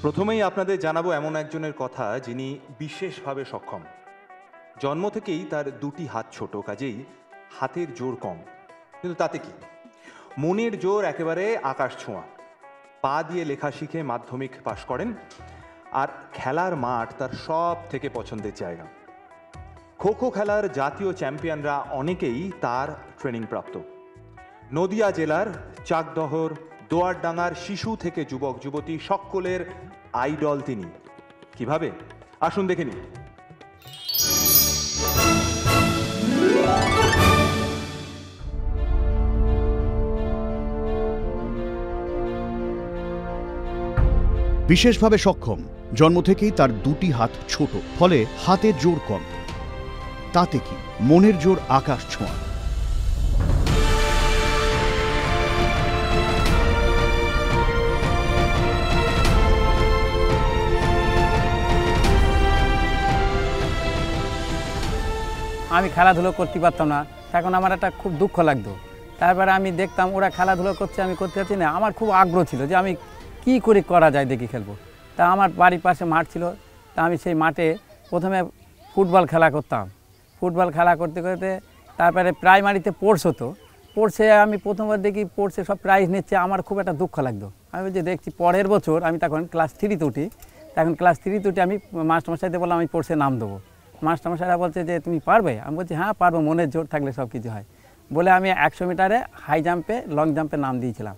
প্রথমেই আপনাদের জানাবো এমন একজনের কথা যিনি বিশেষভাবে সক্ষম। জন্ম থেকেই তার দুটি হাত ছোট, কাজেই হাতের জোর কম, কিন্তু তাতে কি, মনের জোর একেবারে আকাশ ছোঁয়া। পা দিয়ে লেখা শিখে মাধ্যমিক পাশ করেন, আর খেলার মাঠ তার সব থেকে পছন্দের জায়গা। খো খো খেলার জাতীয় চ্যাম্পিয়নরা অনেকেই তার ট্রেনিং প্রাপ্ত। নদিয়া জেলার চাকদহর দোয়ারডাঙ্গার শিশু থেকে যুবক যুবতী সকলের আইডল তিনি। কিভাবে, আসুন দেখে নিন। বিশেষভাবে সক্ষম, জন্ম থেকেই তার দুটি হাত ছোট, ফলে হাতের জোর কম। তাতে কি, মনের জোর আকাশ ছোঁয়া। আমি খেলাধুলো করতে পারতাম না, তখন আমার একটা খুব দুঃখ লাগতো। তারপরে আমি দেখতাম ওরা খেলাধুলো করছে, আমি করতে পারছি না। আমার খুব আগ্রহ ছিল যে আমি কি করে করা যায় দেখি খেলবো। তা আমার বাড়ির পাশে মাঠ ছিল, তা আমি সেই মাঠে প্রথমে ফুটবল খেলা করতাম। ফুটবল খেলা করতে করতে তারপরে প্রাইমারিতে স্পোর্টস হতো। স্পোর্টসে আমি প্রথমবার দেখি স্পোর্টসে সব প্রাইজ নিচ্ছে, আমার খুব একটা দুঃখ লাগতো। আমি যে দেখছি পরের বছর, আমি তখন ক্লাস 3-তে উঠি, তখন ক্লাস 3-তে উঠে আমি মাস্টারমশাইতে বললাম আমি স্পোর্টসে নাম দেবো। মাস্টারমশাইরা বলছে যে তুমি পারবে? আমি বলছি হ্যাঁ পারবো, মনের জোর থাকলে সব কিছু হয় বলে আমি 100 মিটারে হাই জাম্পে লং জাম্পে নাম দিয়েছিলাম।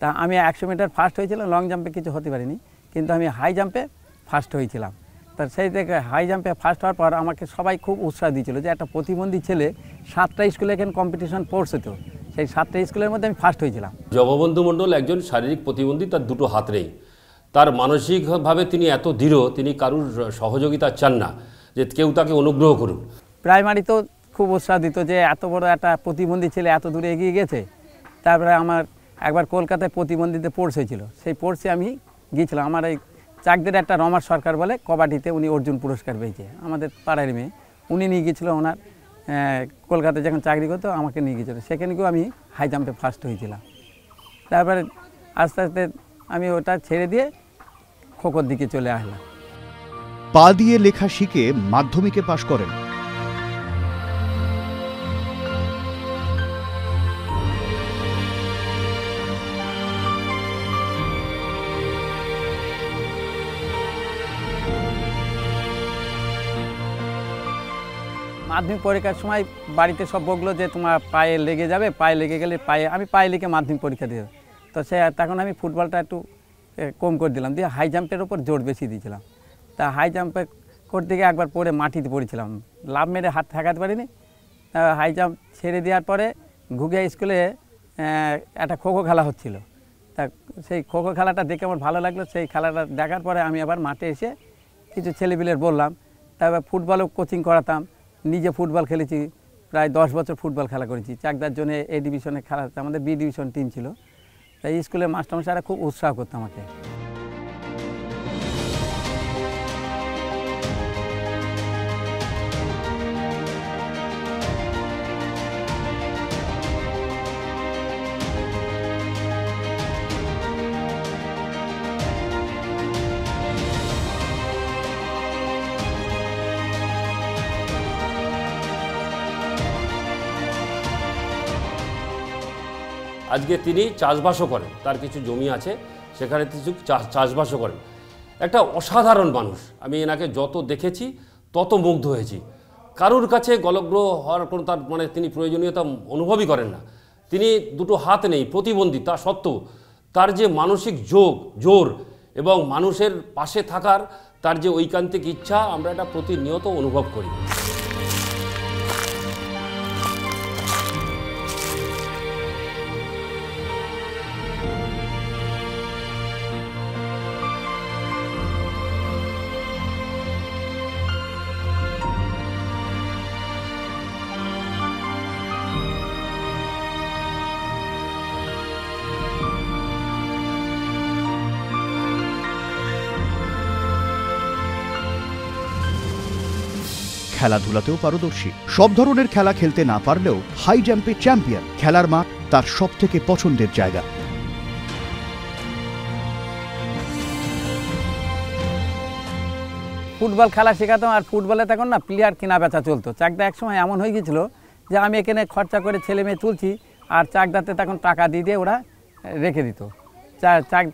তা আমি 100 মিটার ফার্স্ট হয়েছিলাম, লং জাম্পে কিছু হতে পারিনি, কিন্তু আমি হাই জাম্পে ফার্স্ট হয়েছিলাম। তা সেই থেকে হাই জাম্পে ফার্স্ট হওয়ার পর আমাকে সবাই খুব উৎসাহ দিয়েছিল যে একটা প্রতিবন্ধী ছেলে 7টা স্কুলে এখানে কম্পিটিশন পড়ছে, তো সেই 7টা স্কুলের মধ্যে আমি ফার্স্ট হয়েছিলাম। জগবন্ধু মণ্ডল একজন শারীরিক প্রতিবন্ধী, তার দুটো হাত নেই। তার মানসিকভাবে তিনি এত দৃঢ়, তিনি কারুর সহযোগিতা চান না যে কেউ তাকে অনুগ্রহ করুন। প্রাইমারিতেও খুব উৎসাহ দিত যে এত বড় একটা প্রতিবন্ধী ছেলে এত দূরে এগিয়ে গেছে। তারপরে আমার একবার কলকাতায় প্রতিবন্ধীতে স্পোর্টস হয়েছিল, সেই স্পোর্টসে আমি গিয়েছিলাম। আমার এই চাকদের একটা রমার সরকার বলে, কবাডিতে উনি অর্জুন পুরস্কার পেয়েছে, আমাদের পাড়ার মেয়ে, উনি নিয়ে গিয়েছিল ওনার কলকাতায় যখন চাকরি করতো আমাকে নিয়ে গিয়েছিল, সেখানেও আমি হাই জাম্পে ফার্স্ট হয়েছিলাম। তারপরে আস্তে আস্তে আমি ওটা ছেড়ে দিয়ে খোখোর দিকে চলে আসলাম। পা দিয়ে লেখা শিখে মাধ্যমিকে পাশ করেন। মাধ্যমিক পরীক্ষার সময় বাড়িতে সব বললো যে তোমার পায়ে লেগে যাবে, পায়ে লেগে গেলে আমি পায়ে লেগে মাধ্যমিক পরীক্ষা দিয়ে, তো তখন আমি ফুটবলটা একটু কম করে দিলাম, দিয়ে হাই জাম্পের ওপর জোর বেশি দিয়েছিলাম। তা হাই জাম্পে করতে গিয়ে একবার পরে মাটিতে পড়েছিলাম, লাভ মেরে হাত ঠেকাতে পারিনি। হাই জাম্প ছেড়ে দেওয়ার পরে ঘুগিয়া স্কুলে একটা খোখো খেলা হচ্ছিল, তা সেই খোখো খেলাটা দেখে আমার ভালো লাগলো। সেই খেলাটা দেখার পরে আমি আবার মাঠে এসে কিছু ছেলেপিলের বললাম, তারপর ফুটবলও কোচিং করাতাম, নিজে ফুটবল খেলেছি, প্রায় 10 বছর ফুটবল খেলা করেছি। চাকদার জন্য এ ডিভিশনে খেলা, আমাদের বি ডিভিশন টিম ছিল, তাই স্কুলের মাস্টারমশাইরা খুব উৎসাহ করতো আমাকে। আজকে তিনি চাষবাসও করেন, তার কিছু জমি আছে, সেখানে কিছু চাষবাসও করেন। একটা অসাধারণ মানুষ, আমি এনাকে যত দেখেছি তত মুগ্ধ হয়েছি। কারুর কাছে গলগ্রহ হওয়ার কোনো তার তিনি প্রয়োজনীয়তা অনুভবই করেন না। তিনি দুটো হাত নেই, প্রতিবন্ধী, তা সত্ত্বেও তার যে মানসিক জোর এবং মানুষের পাশে থাকার তার যে ঐকান্তিক ইচ্ছা, আমরা এটা প্রতিনিয়ত অনুভব করি। খেলাধুলাতেও পারদর্শী, সব ধরনের খেলা খেলতে না পারলেও হাই জাম্পে চ্যাম্পিয়ন। খেলার মাঠ তার সবথেকে পছন্দের জায়গা। ফুটবল খেলা শেখাতাম, আর ফুটবলে তখন না প্লেয়ার কেনা বেচা চলতো। চাকদা একসময় এমন হয়ে গিয়েছিল যে আমি এখানে খরচা করে ছেলে মেয়ে তুলছি, আর চাকদাতে তখন টাকা দিয়ে ওরা রেখে দিত।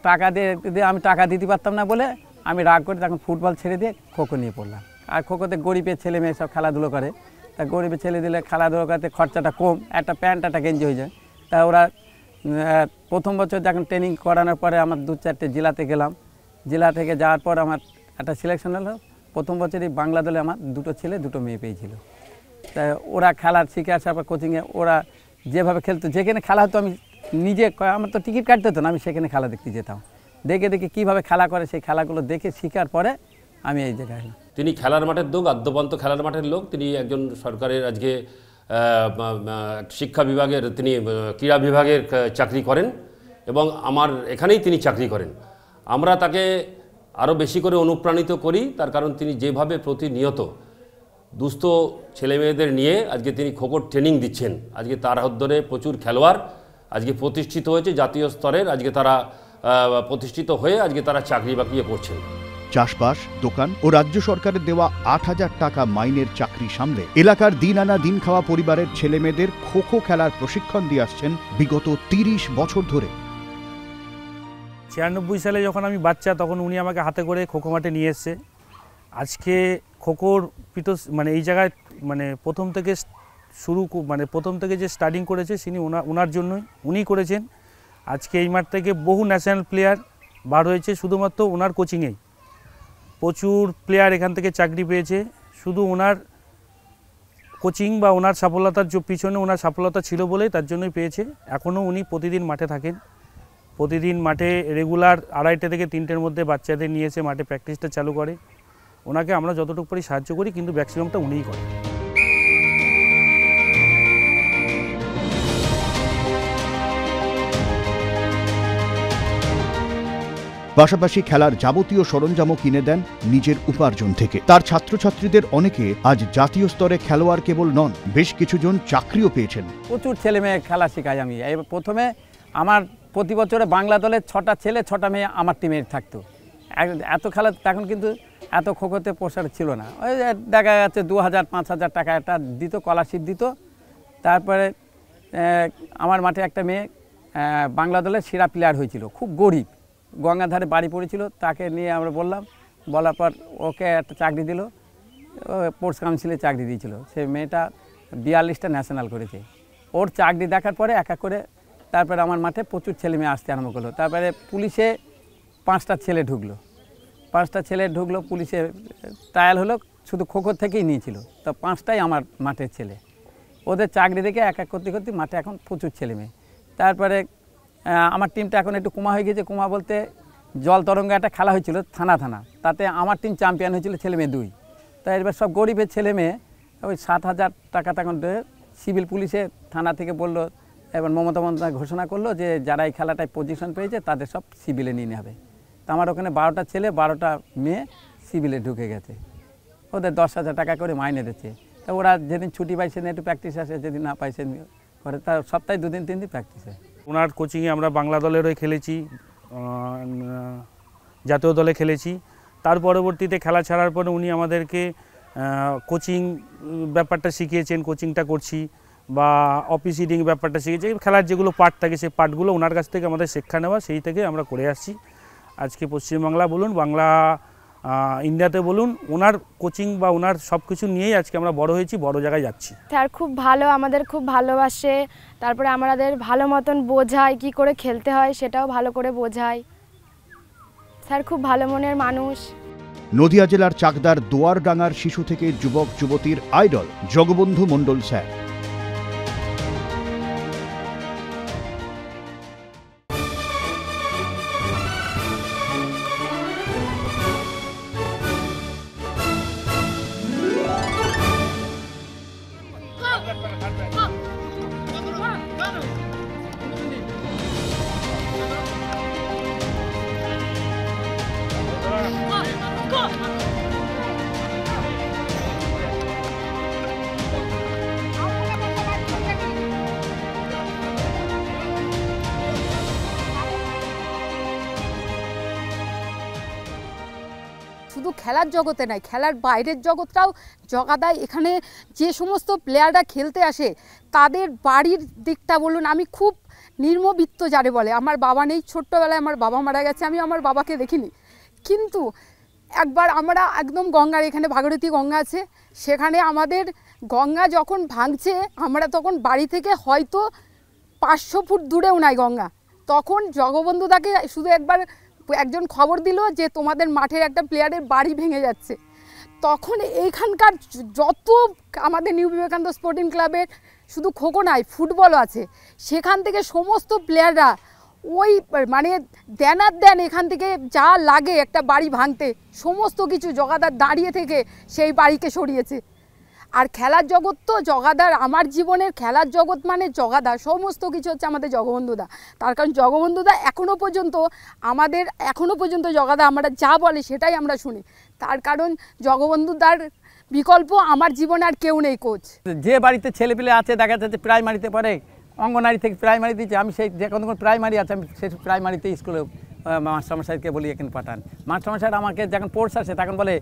টাকা দিয়ে আমি টাকা দিতে পারতাম না বলে আমি রাগ করে তখন ফুটবল ছেড়ে দিয়ে খোখো নিয়ে পড়লাম। আর খোখোতে গরিবের ছেলে মেয়ে সব খেলাধুলো করে, তা গরিবের ছেলে দিলে খেলাধুলো করতে খরচাটা কম, একটা প্যান্ট একটা গেঞ্জি হয়ে যায়। তা ওরা প্রথম বছর যখন ট্রেনিং করানোর পরে আমার 2-4টে জেলাতে গেলাম, জেলা থেকে যাওয়ার পর আমার একটা সিলেকশন হলো। প্রথম বছরই বাংলা দলে আমার 2টো ছেলে 2টো মেয়ে পেয়েছিল। তাই ওরা খেলার শিখে আসার পর কোচিংয়ে ওরা যেভাবে খেলতো, যেখানে খেলা হতো আমি নিজে, আমার তো টিকিট কাটতে হতো না, আমি সেখানে খেলা দেখতে যেতাম। দেখে কীভাবে খেলা করে সেই খেলাগুলো দেখে শেখার পরে আমি এই জায়গায়। তিনি খেলার মাঠের লোক, আদ্যপান্ত খেলার মাঠের লোক। তিনি একজন সরকারের আজকে শিক্ষা বিভাগের, তিনি ক্রীড়া বিভাগের চাকরি করেন এবং আমার এখানেই তিনি চাকরি করেন। আমরা তাকে আরও বেশি করে অনুপ্রাণিত করি, তার কারণ তিনি যেভাবে প্রতিনিয়ত দুস্থ ছেলেমেয়েদের নিয়ে আজকে তিনি খোখোর ট্রেনিং দিচ্ছেন। আজকে তার হাত ধরে প্রচুর খেলোয়াড় আজকে প্রতিষ্ঠিত হয়েছে জাতীয় স্তরের, আজকে তারা প্রতিষ্ঠিত হয়ে আজকে তারা চাকরি বাকরি করছেন। চাষবাস, দোকান ও রাজ্য সরকারের দেওয়া 8,000 টাকা মাইনের চাকরি সামলে এলাকার দিন আনা দিন খাওয়া পরিবারের ছেলেমেয়েদের খোখো খেলার প্রশিক্ষণ দিয়ে আসছেন বিগত 30 বছর ধরে। 96 সালে যখন আমি বাচ্চা, তখন উনি আমাকে হাতে করে খোখো মাঠে নিয়ে এসছে। আজকে খোখোর মানে এই জায়গায় মানে প্রথম থেকে যে স্টার্টিং করেছে ওনার জন্যই, উনি করেছেন। আজকে এই মাঠ থেকে বহু ন্যাশনাল প্লেয়ার বার হয়েছে শুধুমাত্র ওনার কোচিংয়েই। প্রচুর প্লেয়ার এখান থেকে চাকরি পেয়েছে শুধু ওনার কোচিং বা ওনার সফলতার পিছনে ওনার সফলতা ছিল বলেই তার জন্যই পেয়েছে। এখনও উনি প্রতিদিন মাঠে থাকেন, প্রতিদিন মাঠে রেগুলার 2:30 থেকে 3টের মধ্যে বাচ্চাদের নিয়ে এসে মাঠে প্র্যাকটিসটা চালু করে। ওনাকে আমরা যতটুকু পারি সাহায্য করি, কিন্তু ম্যাক্সিমামটা উনিই করেন। পাশাপাশি খেলার যাবতীয় সরঞ্জামও কিনে দেন নিজের উপার্জন থেকে। তার ছাত্রছাত্রীদের অনেকে আজ জাতীয় স্তরে খেলোয়াড় কেবল নন, বেশ কিছুজন চাকরিও পেয়েছেন। প্রচুর ছেলে মেয়ে খেলা শেখাই আমি। প্রথমে আমার প্রতি বছরে বাংলা দলে 6টা ছেলে 6টা মেয়ে আমার টিমে থাকতো। এত খেলা তখন কিন্তু এত খোখোতে প্রসার ছিল না। ওই দেখা যাচ্ছে 2,000-5,000 টাকা একটা দিত, স্কলারশিপ দিত। তারপরে আমার মাঠে একটা মেয়ে বাংলা দলের সেরা প্লেয়ার হয়েছিল, খুব গরিব, গঙ্গাধারে বাড়ি পড়েছিল। তাকে নিয়ে আমরা বলার পর ওকে একটা চাকরি দিল, স্পোর্টস কাউন্সিলে চাকরি দিয়েছিল। সে মেয়েটা 42টা ন্যাশনাল করেছে। ওর চাকরি দেখার পরে এক এক করে তারপরে আমার মাঠে প্রচুর ছেলে মেয়ে আসতে আরম্ভ করলো। তারপরে পুলিশে 5টা ছেলে ঢুকলো, 5টা ছেলে ঢুকলো পুলিশে ট্রায়াল হলো, শুধু খোখোর থেকেই নিয়েছিল। তো 5টাই আমার মাঠের ছেলে। ওদের চাকরি দেখে এক এক করতে করতে মাঠে এখন প্রচুর ছেলে মেয়ে। তারপরে আমার টিমটা এখন একটু কমা হয়ে গেছে। কমা বলতে জল তরঙ্গ একটা খেলা হয়েছিল থানা, তাতে আমার টিম চ্যাম্পিয়ন হয়েছিল ছেলে মেয়ে 2। তাই এবার সব গরিবের ছেলে মেয়ে ওই 7,000 টাকা তখন সিভিল পুলিশে থানা থেকে বললো, এবার মমতা বন্দ্যোপাধ্যায় ঘোষণা করলো যে যারা এই খেলাটায় পজিশন পেয়েছে তাদের সব সিভিলে নিয়ে নেবে। তো আমার ওখানে 12টা ছেলে 12টা মেয়ে সিভিলে ঢুকে গেছে। ওদের 10,000 টাকা করে মাইনে দিচ্ছে। তা ওরা যেদিন ছুটি পায় সেদিন একটু প্র্যাকটিস আসে, যেদিন না পায় সেদিন করে। তার সপ্তাহে 2 দিন 3 দিন প্র্যাকটিস হয়। ওনার কোচিংয়ে আমরা বাংলা দলের হয়ে খেলেছি, জাতীয় দলে খেলেছি। তার পরবর্তীতে খেলা ছাড়ার পরে উনি আমাদেরকে কোচিং ব্যাপারটা শিখিয়েছেন, কোচিংটা করছি, বা অফিস রিডিং ব্যাপারটা শিখেছি। খেলার যেগুলো পার্ট থাকে সেই পার্টগুলো ওনার কাছ থেকে আমাদের শিক্ষা নেওয়া, সেই থেকে আমরা করে আসছি। আজকে পশ্চিমবাংলা বলুন, বাংলা ইন্ডিয়াতে বলুন, ওনার কোচিং বা ওনার সব কিছু নিয়েই আজকে আমরা বড় হয়েছি, বড় জায়গায় যাচ্ছি। স্যার খুব ভালো, আমাদের খুব ভালোবাসে। তারপরে আমাদের ভালো মতন বোঝায়, কি করে খেলতে হয় সেটাও ভালো করে বোঝায়। স্যার খুব ভালো মনের মানুষ। নদিয়া জেলার চাকদার দোয়ারডাঙ্গার শিশু থেকে যুবক যুবতীর আইডল জগবন্ধু মণ্ডল স্যার। শুধু শুধু খেলার জগতে নয়, খেলার বাইরের জগৎটাও জগাদা এখানে যে সমস্ত প্লেয়াররা খেলতে আসে তাদের বাড়ির দিকটা বলুন, আমি খুব নিম্নবিত্ত যারে বলে, আমার বাবা নেই, ছোট্টবেলায় আমার বাবা মারা গেছে, আমি আমার বাবাকে দেখিনি, কিন্তু একবার আমরা একদম গঙ্গার এখানে ভাগীরথী গঙ্গা আছে, সেখানে আমাদের গঙ্গা যখন ভাঙছে আমরা তখন বাড়ি থেকে হয়তো 500 ফুট দূরেও নাই গঙ্গা, তখন জগবন্ধুদাকে শুধু একজন খবর দিল যে তোমাদের মাঠের একটা প্লেয়ারের বাড়ি ভেঙে যাচ্ছে, তখন এইখানকার যত আমাদের নিউ বিবেকানন্দ স্পোর্টিং ক্লাবের শুধু খোখো নয় ফুটবলও আছে, সেখান থেকে সমস্ত প্লেয়াররা ওই মানে দেন এখান থেকে যা লাগে একটা বাড়ি ভাঙতে সমস্ত কিছু জগাদার দাঁড়িয়ে থেকে সেই বাড়িকে সরিয়েছে। আর খেলার জগৎ তো জগাদার, আমার জীবনের খেলার জগৎ মানে জগাদা, সমস্ত কিছু হচ্ছে আমাদের জগবন্ধুদা। তার কারণ জগবন্ধুদা এখনও পর্যন্ত জগাদা আমরা যা বলে সেটাই আমরা শুনি, তার কারণ জগবন্ধুদার বিকল্প আমার জীবনে আর কেউ নেই কোচ। যে বাড়িতে ছেলেপিলে আছে দেখা যাচ্ছে প্রাইমারিতে পড়ে, অঙ্গনারী থেকে প্রাইমারি দিচ্ছে, আমি সেই যে কোনো প্রাইমারি আছে আমি সেই প্রাইমারিতে স্কুলে মাস্টারমশাইকে বলি এখানে পাঠান। মাস্টারমশাই আমাকে যখন পোর্টস আসে তখন বলে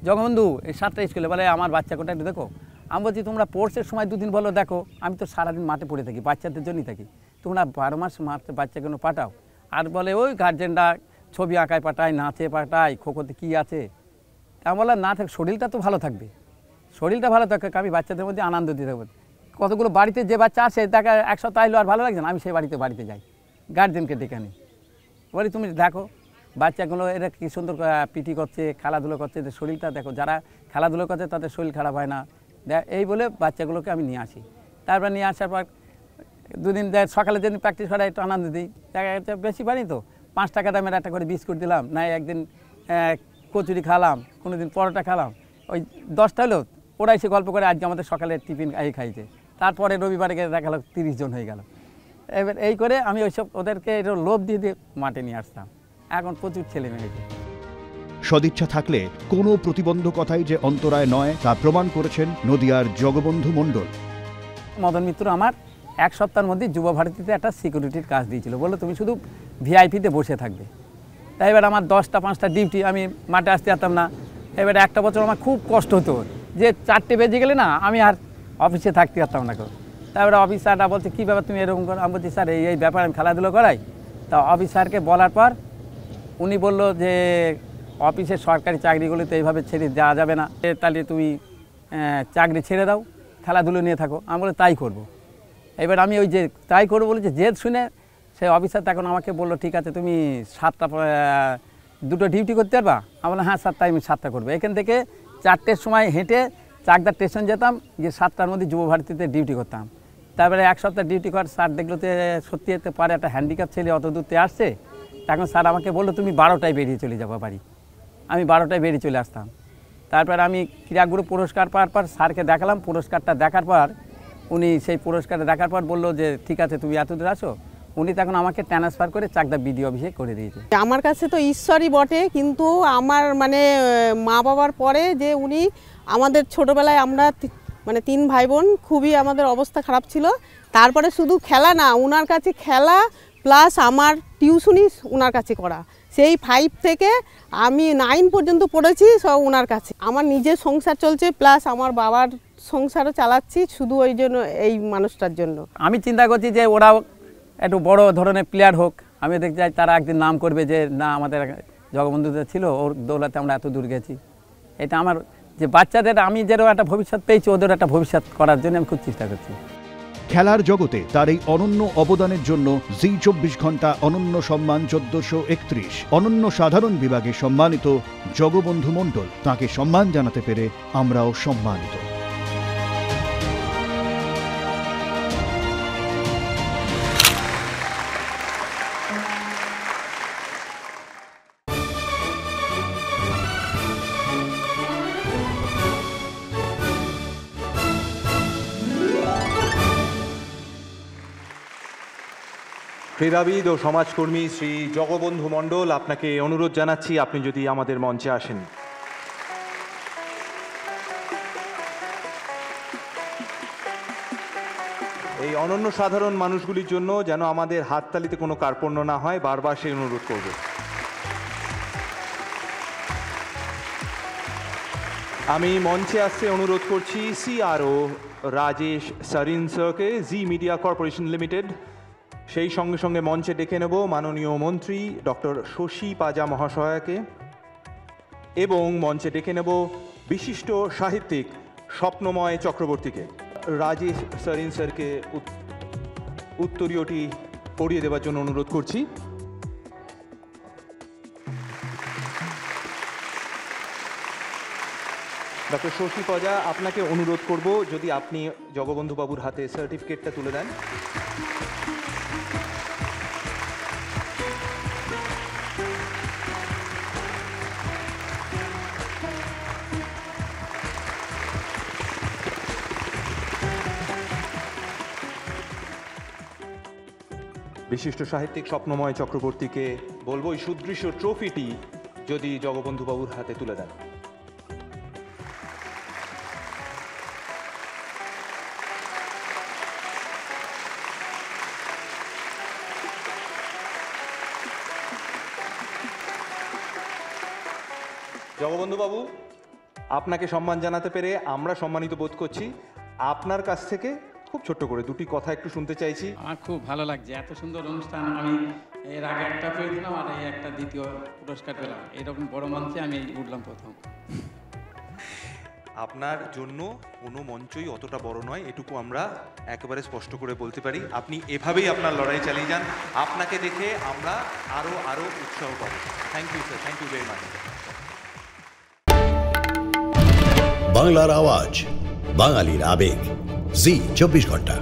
জগবন্ধু এই 7টা স্কুলে বলে আমার বাচ্চা কোনটা একটু দেখো। আমি বলছি তোমরা পোর্টসের সময় 2 দিন বলো দেখো, আমি তো সারাদিন মাঠে পড়ে থাকি, বাচ্চাদের জন্যই থাকি, তোমরা 12 মাস মাঠে বাচ্চাগুলো পাঠাও। আর বলে ওই গার্জেনরা ছবি আঁকায় পাঠায়, নাচে পাঠায়, খোখোতে কী আছে। আমি বললাম না থাক, শরীরটা তো ভালো থাকবে, শরীরটা ভালো থাকবে, আমি বাচ্চাদের মধ্যে আনন্দ দিতে থাকবো। কতগুলো বাড়িতে যে বাচ্চা আসে দেখা 1 সপ্তাহ আইলো আর ভালো লাগছে না, আমি সেই বাড়িতে যাই, গার্জেনকে ডেকে নিই, বলি তুমি দেখো বাচ্চাগুলো এরা কী সুন্দর পিটি করছে, খেলাধুলো করছে, শরীরটা দেখো, যারা খেলাধুলো করছে তাদের শরীর খারাপ হয় না, এই বলে বাচ্চাগুলোকে আমি নিয়ে আসি। তারপর নিয়ে আসার পর 2 দিন সকালে যেদিন প্র্যাকটিস করা একটু আনন্দ দিই, দেখা যাচ্ছে বেশি পারি তো 5 টাকা দামের একটা করে বিস্কুট দিলাম, না একদিন কচুরি খালাম, কোনো দিন পরোটা খালাম, ওই 10টা হলো ওরা এসে গল্প করে আজকে আমাদের সকালে টিফিন খাইছে, তারপরে রবিবারে দেখা গেল 30 জন হয়ে গেল। এবার এই করে আমি ওইসব ওদেরকে লোভ দিয়ে মাঠে নিয়ে আসতাম, এখন প্রচুর ছেলে মেয়ে হয়েছে। সদিচ্ছা থাকলে কোনো প্রতিবন্ধকতাই যে অন্তরায় নয় তা প্রমাণ করেছেন নদিয়ার জগবন্ধু মণ্ডল। মদন মিত্র আমার 1 সপ্তাহের মধ্যে যুব ভারতীতে একটা সিকিউরিটির কাজ দিয়েছিল, বললো তুমি শুধু ভিআইপিতে বসে থাকবে। তাই এবার আমার 10টা 5টা ডিউটি, আমি মাঠে আসতে পারতাম না। এবার একটা বছর আমার খুব কষ্ট হতো যে 4টে বেজে গেলে না আমি আর অফিসে থাকতে পারতাম না। তারপরে অফিসাররা বলছে কী ব্যাপার তুমি এরকম করো, আমি বলছি স্যার এই ব্যাপার আমি খেলাধুলো করাই। তা অফিসারকে বলার পর উনি বললো যে অফিসের সরকারি চাকরিগুলোতে এইভাবে ছেড়ে যাওয়া যাবে না, তাহলে তুমি চাকরি ছেড়ে দাও, খেলাধুলো নিয়ে থাকো। আমি বলে তাই করব। এবার আমি ওই যে তাই করবো বলে যে জেদ শুনে সেই অফিসার তখন আমাকে বললো ঠিক আছে তুমি 7টা 2টো ডিউটি করতে পারবা। আমি বললাম হ্যাঁ স্যার, তাই আমি 7টা করবো। এখান থেকে 4টের সময় হেঁটে চাকদা স্টেশন যেতাম, গিয়ে 7টার মধ্যে যুব ভারতীতে ডিউটি করতাম। তারপরে 1 সপ্তাহ ডিউটি কর স্যার দেখলো যে সত্যি যেতে পারে, একটা হ্যান্ডিক্যাপ ছেলে অত দূরতে আসছে, তখন স্যার আমাকে বললো তুমি 12টায় বেরিয়ে চলে যাবো বাড়ি। আমি 12টায় বেরিয়ে চলে আসতাম। তারপর আমি ক্রীড়াগুরু পুরস্কার পাওয়ার পর স্যারকে দেখালাম, পুরস্কারটা দেখার পর উনি সেই পুরস্কারটা দেখার পর বললো যে ঠিক আছে তুমি এত দূর আসো। উনি তখন আমাকে ট্রান্সফার করে চাকদা বিডিও অফিসে করে দিয়েছে। আমার কাছে তো ঈশ্বরই বটে, কিন্তু আমার মানে মা বাবার পরে যে উনি আমাদের ছোটোবেলায় আমরা মানে 3 ভাই বোন, খুবই আমাদের অবস্থা খারাপ ছিল। তারপরে শুধু খেলা না, ওনার কাছে খেলা প্লাস আমার টিউশনি ওনার কাছে করা, সেই 5 থেকে আমি 9 পর্যন্ত পড়েছি সব ওনার কাছে। আমার নিজের সংসার চলছে প্লাস আমার বাবার সংসারও চালাচ্ছি শুধু ওই জন্য, এই মানুষটার জন্য। আমি চিন্তা করছি যে ওরাও একটু বড় ধরনের প্লেয়ার হোক, আমি দেখতে চাই তারা একদিন নাম করবে যে না আমাদের জগবন্ধুদের ছিল, ওর দৌলতে আমরা এত দূর গেছি। এটা আমার যে বাচ্চাদের আমি যেরকম একটা ভবিষ্যৎ পেয়েছি, ওদের একটা ভবিষ্যৎ করার জন্য আমি খুব চেষ্টা করছি। খেলার জগতে তার এই অনন্য অবদানের জন্য জি 24 ঘন্টা অনন্য সম্মান 1431 অনন্য সাধারণ বিভাগে সম্মানিত জগবন্ধু মণ্ডল। তাকে সম্মান জানাতে পেরে আমরাও সম্মানিত। ক্রীড়াবিদ ও সমাজকর্মী শ্রী জগবন্ধু মণ্ডল, আপনাকে অনুরোধ জানাচ্ছি আপনি যদি আমাদের মঞ্চে আসেন। এই অনন্য সাধারণ মানুষগুলির জন্য যেন আমাদের হাততালিতে কোনো কার্পণ্য না হয়, বারবার সেই অনুরোধ করব। আমি মঞ্চে আসতে অনুরোধ করছি সিআরও রাজেশ সরিন স্যারকে, জি মিডিয়া কর্পোরেশন লিমিটেড। সেই সঙ্গে সঙ্গে মঞ্চে ডেকে নেব মাননীয় মন্ত্রী ডক্টর শশী পাজা মহাশয়াকে, এবং মঞ্চে ডেকে নেব বিশিষ্ট সাহিত্যিক স্বপ্নময় চক্রবর্তীকে। রাজেশ সরিন স্যারকে উত্তরীয়টি পড়িয়ে দেওয়ার জন্য অনুরোধ করছি। ডক্টর শশী পাজা, আপনাকে অনুরোধ করব যদি আপনি জগবন্ধু বাবুর হাতে সার্টিফিকেটটা তুলে দেন। বিশিষ্ট সাহিত্যিক স্বপ্নময় চক্রবর্তীকে বলবো এই সুদৃশ্য ট্রফিটি যদি জগবন্ধু বাবুর হাতে তুলে দেন। জগবন্ধু বাবু, আপনাকে সম্মান জানাতে পেরে আমরা সম্মানিত বোধ করছি। আপনার কাছ থেকে খুব ছোট্ট করে দুটি কথা একটু শুনতে চাইছি। আমার খুব ভালো লাগছে, এত সুন্দর অনুষ্ঠান। আমি এর আগে একটা পেয়েছিলাম আর এই একটা দ্বিতীয় পুরস্কার পেলাম। এরকম বড় মঞ্চে আমি উঠলাম প্রথম। আপনার জন্য কোনো মঞ্চই অতটা বড় নয়, এটুকু আমরা একেবারে স্পষ্ট করে বলতে পারি। আপনি এভাবেই আপনার লড়াই চালিয়ে যান, আপনাকে দেখে আমরা আরও উৎসাহ পাবো। Thank you sir, thank you very much. বাংলার আওয়াজ, বাঙালির আবেগ, জি 24 ঘন্টা।